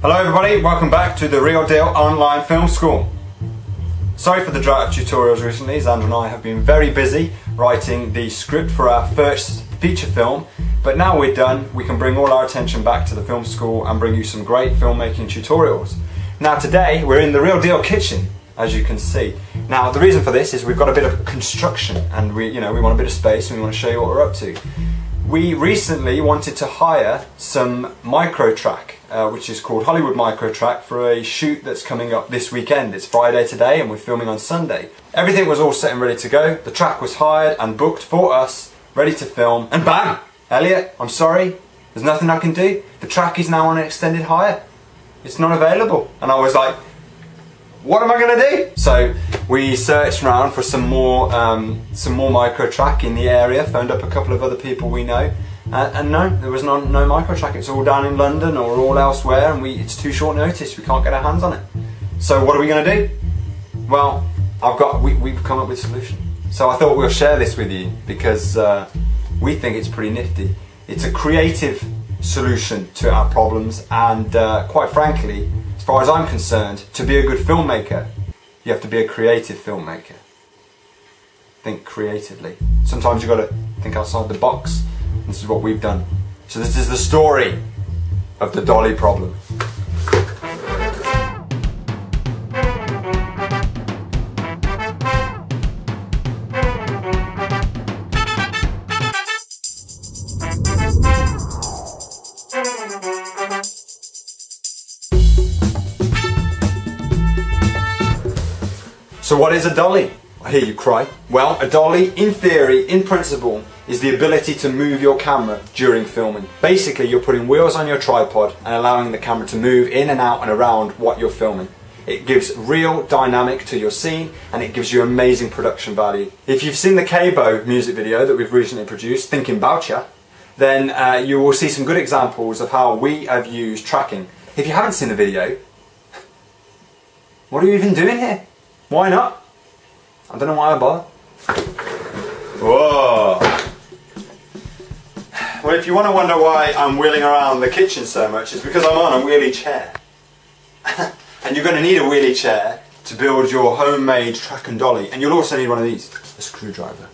Hello everybody, welcome back to the Real Deal Online Film School. Sorry for the drought of tutorials recently. Zander and I have been very busy writing the script for our first feature film, but now we're done, we can bring all our attention back to the film school and bring you some great filmmaking tutorials. Now today we're in the Real Deal kitchen, as you can see. Now the reason for this is we've got a bit of construction and we want a bit of space and we want to show you what we're up to. We recently wanted to hire some micro track, which is called Hollywood Micro Track, for a shoot that's coming up this weekend. It's Friday today and we're filming on Sunday. Everything was all set and ready to go. The track was hired and booked for us, ready to film, and bam! Elliot, I'm sorry, there's nothing I can do. The track is now on an extended hire. It's not available. And I was like, what am I going to do? So we searched around for some more micro track in the area, phoned up a couple of other people we know, and no, there was no micro track. It's all down in London or all elsewhere, and it's too short notice. We can't get our hands on it. So what are we going to do? Well, we've come up with a solution. So I thought we'll share this with you because we think it's pretty nifty. It's a creative solution to our problems, and quite frankly, as far as I'm concerned, to be a good filmmaker, you have to be a creative filmmaker. Think creatively. Sometimes you've got to think outside the box. This is what we've done. So this is the story of the dolly problem. So what is a dolly? I hear you cry. Well, a dolly, in theory, in principle, is the ability to move your camera during filming. Basically, you're putting wheels on your tripod and allowing the camera to move in and out and around what you're filming. It gives real dynamic to your scene and it gives you amazing production value. If you've seen the Cabo music video that we've recently produced, Thinking About Ya, then you will see some good examples of how we have used tracking. If you haven't seen the video, what are you even doing here? Why not? I don't know why I bother. Whoa! Well, if you want to wonder why I'm wheeling around the kitchen so much, it's because I'm on a wheelie chair. And you're going to need a wheelie chair to build your homemade track and dolly. And you'll also need one of these, a screwdriver.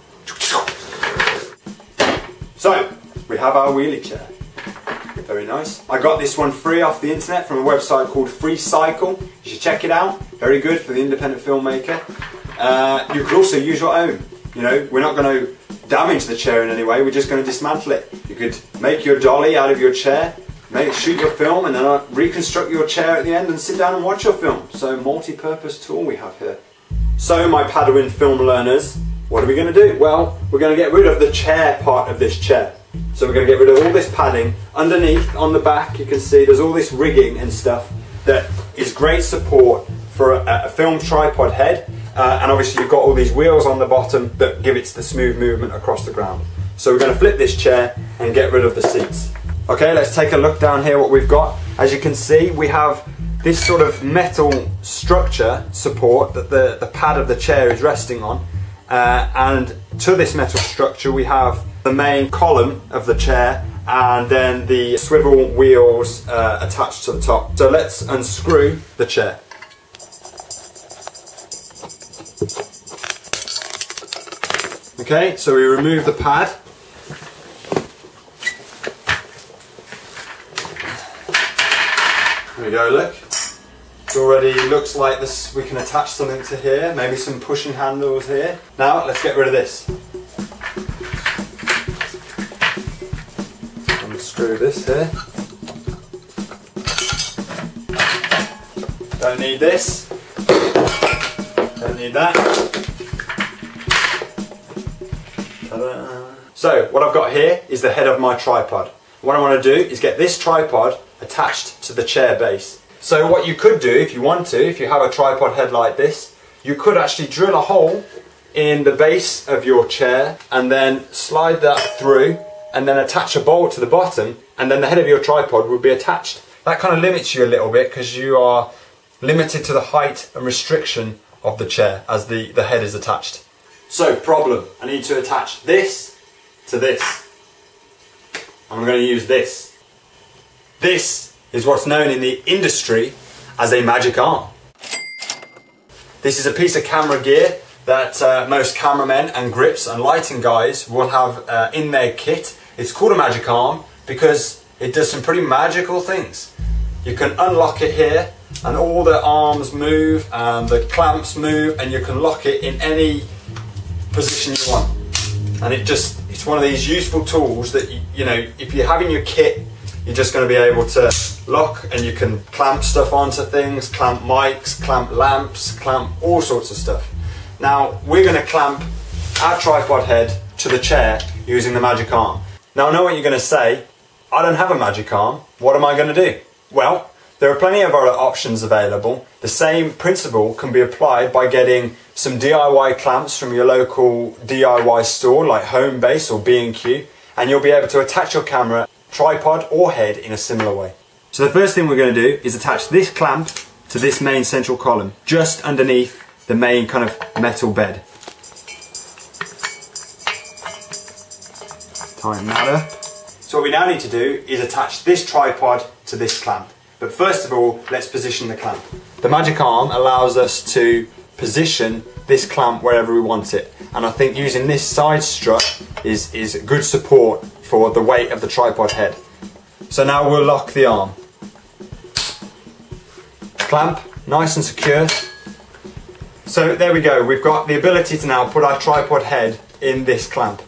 So, we have our wheelie chair. Very nice. I got this one free off the internet from a website called Free Cycle. You should check it out. Very good for the independent filmmaker. You could also use your own. You know, we're not going to damage the chair in any way. We're just going to dismantle it. You could make your dolly out of your chair, shoot your film, and then reconstruct your chair at the end and sit down and watch your film. So, multi-purpose tool we have here. So, my Padawan film learners, what are we going to do? Well, we're going to get rid of the chair part of this chair. So we're going to get rid of all this padding. Underneath, on the back, you can see there's all this rigging and stuff that is great support for a film tripod head. And obviously you've got all these wheels on the bottom that give it the smooth movement across the ground. So we're going to flip this chair and get rid of the seats. Okay, let's take a look down here what we've got. As you can see, we have this sort of metal structure support that the pad of the chair is resting on. And to this metal structure we have the main column of the chair and then the swivel wheels attached to the top. So let's unscrew the chair. Okay, so we remove the pad. There we go, look. It already looks like this. We can attach something to here, maybe some pushing handles here. Now let's get rid of this. Unscrew this here. Don't need this. Don't need that. Ta-da. So what I've got here is the head of my tripod. What I want to do is get this tripod attached to the chair base. So what you could do if you want to, if you have a tripod head like this, you could actually drill a hole in the base of your chair and then slide that through and then attach a bolt to the bottom and then the head of your tripod would be attached. That kind of limits you a little bit because you are limited to the height and restriction of the chair as the head is attached. So, problem, I need to attach this to this. I'm going to use this. This is what's known in the industry as a magic arm. This is a piece of camera gear that most cameramen and grips and lighting guys will have in their kit. It's called a magic arm because it does some pretty magical things. You can unlock it here and all the arms move and the clamps move, and you can lock it in any position you want. And it's one of these useful tools that you know, if you have in your kit, you're just going to be able to lock, and you can clamp stuff onto things, clamp mics, clamp lamps, clamp all sorts of stuff. Now we're going to clamp our tripod head to the chair using the magic arm. Now I know what you're going to say, I don't have a magic arm, what am I going to do? Well, there are plenty of other options available. The same principle can be applied by getting some DIY clamps from your local DIY store like Homebase or B&Q, and you'll be able to attach your camera, tripod or head in a similar way. So the first thing we're going to do is attach this clamp to this main central column, just underneath the main kind of metal bed. Tighten that up. So what we now need to do is attach this tripod to this clamp. But first of all, let's position the clamp. The magic arm allows us to position this clamp wherever we want it. And I think using this side strut is good support for the weight of the tripod head. So now we'll lock the arm. Clamp, nice and secure. So there we go, we've got the ability to now put our tripod head in this clamp.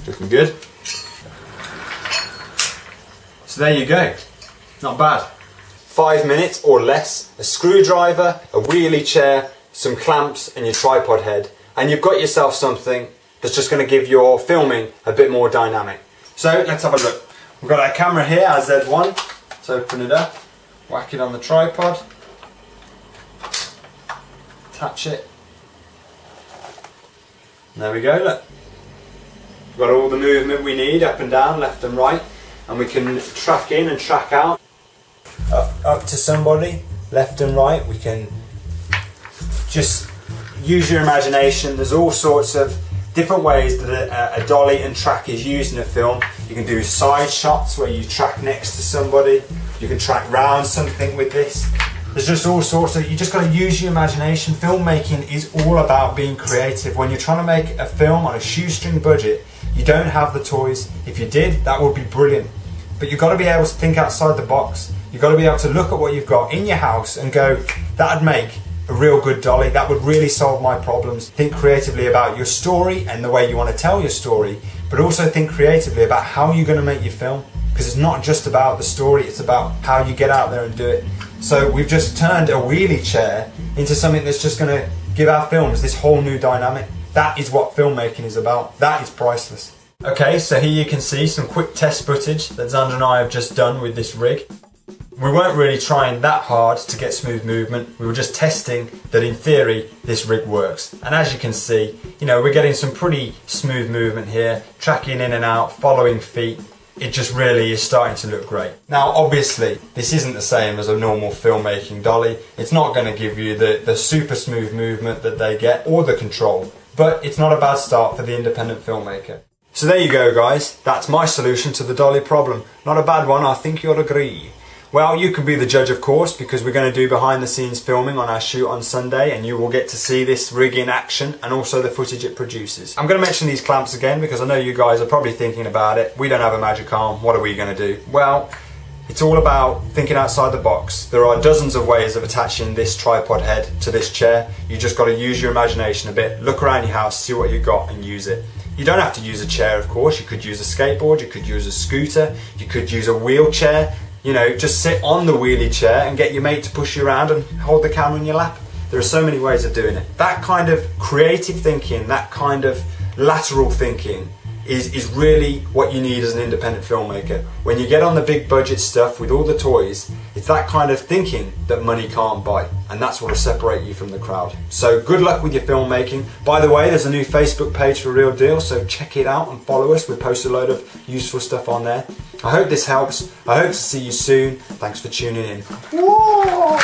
Looking good. So there you go, not bad. 5 minutes or less, a screwdriver, a wheelie chair, some clamps and your tripod head, and you've got yourself something that's just going to give your filming a bit more dynamic. So let's have a look. We've got our camera here, our Z1. Let's open it up, whack it on the tripod, attach it. And there we go, look. We've got all the movement we need, up and down, left and right, and we can track in and track out. Up to somebody, left and right. We can just use your imagination. There's all sorts of different ways that a dolly and track is used in a film. You can do side shots where you track next to somebody. You can track round something with this. There's just all sorts of, you just got to use your imagination. Filmmaking is all about being creative. When you're trying to make a film on a shoestring budget, you don't have the toys. If you did, that would be brilliant. But you've got to be able to think outside the box. You've got to be able to look at what you've got in your house and go, that'd make a real good dolly, that would really solve my problems. Think creatively about your story and the way you want to tell your story, but also think creatively about how you're going to make your film, because it's not just about the story, it's about how you get out there and do it. So we've just turned a wheelie chair into something that's just going to give our films this whole new dynamic. That is what filmmaking is about. That is priceless. Okay, so here you can see some quick test footage that Zander and I have just done with this rig. We weren't really trying that hard to get smooth movement. We were just testing that in theory this rig works. And as you can see, you know, we're getting some pretty smooth movement here, tracking in and out, following feet. It just really is starting to look great. Now obviously this isn't the same as a normal filmmaking dolly. It's not going to give you the super smooth movement that they get or the control, but it's not a bad start for the independent filmmaker. So there you go guys, that's my solution to the dolly problem. Not a bad one, I think you'll agree. Well, you can be the judge of course, because we're going to do behind the scenes filming on our shoot on Sunday, and you will get to see this rig in action and also the footage it produces. I'm going to mention these clamps again because I know you guys are probably thinking about it. We don't have a magic arm, what are we going to do? Well, it's all about thinking outside the box. There are dozens of ways of attaching this tripod head to this chair. You just got to use your imagination a bit, look around your house, see what you've got and use it. You don't have to use a chair of course, you could use a skateboard, you could use a scooter, you could use a wheelchair. You know, just sit on the wheelie chair and get your mate to push you around and hold the camera in your lap. There are so many ways of doing it. That kind of creative thinking, that kind of lateral thinking is really what you need as an independent filmmaker. When you get on the big budget stuff with all the toys, it's that kind of thinking that money can't buy, and that's what will separate you from the crowd. So good luck with your filmmaking. By the way, there's a new Facebook page for Real Deal, so check it out and follow us. We post a load of useful stuff on there. I hope this helps. I hope to see you soon. Thanks for tuning in. Whoa!